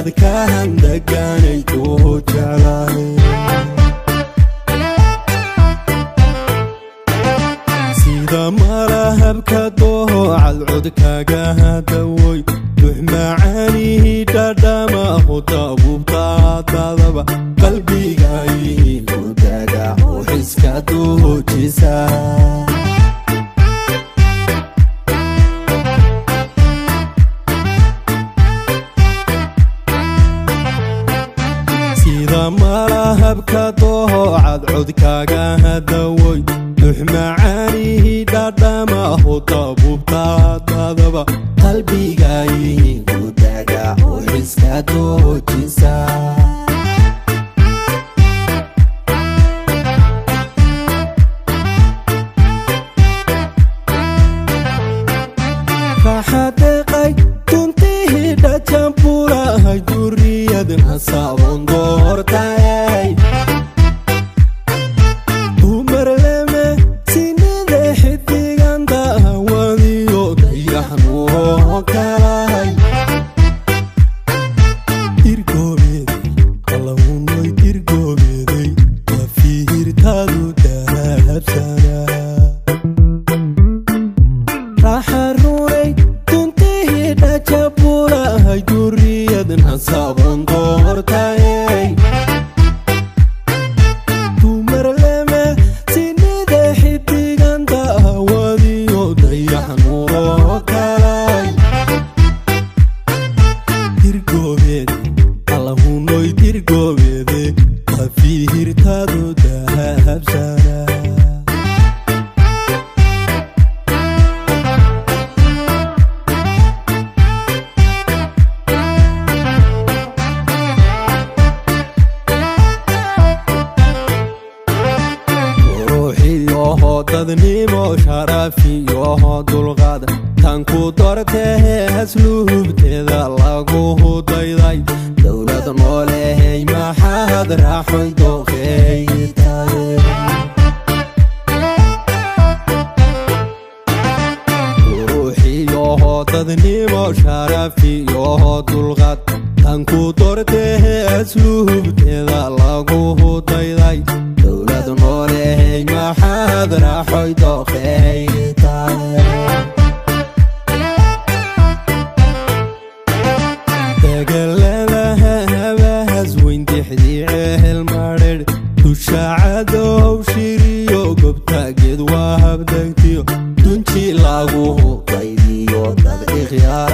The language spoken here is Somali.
dadkaan deganay ku jeclahay sida malahabka doocal codkaaga hadawoy dux macaanihi dhadhama hutaabubtaadadaba qalbiga igu dagax iska duujisa malahabka doocal codkaaga hadawoy dux macaanihi dhadhama hutaabubtaadadaba qalbiga igu dagax iska duujisa kaxadeeqay tuntihi dhajambulahay duriyadna saabon doortay umarleme sinide xidigan dahawadiyo dayaxnuoo kalay dirgoobeeday qalawunoy dirgoobeeday wafiirtaadu dahabsana raxarunay tuntihi dhajabulahay duriyadna saabon doortay dumarleme sinide xidigan dahawadiyo dayaxnuoo kalay dirgoobeede allahunoy dirgoobeede wafiirtaadu dahabsana dadnimo sharafiyo dulqaad tan ku dortee asluubteeda lagu dayday dowlad noolehay maxaad raaxoy dooqeeytaay ruuxiyo dadnimo sharafiyo dulqaad tan ku dortee asluubteeda lagu dayday dowlad noolehay maxaad raaxoy dooqeeytaay degaladaha habahas weyn dixdii cehel madher dushacadow shiriyo gobtaageed waa habdagtiyo dunji lagu qaydiyo dad ikhyaar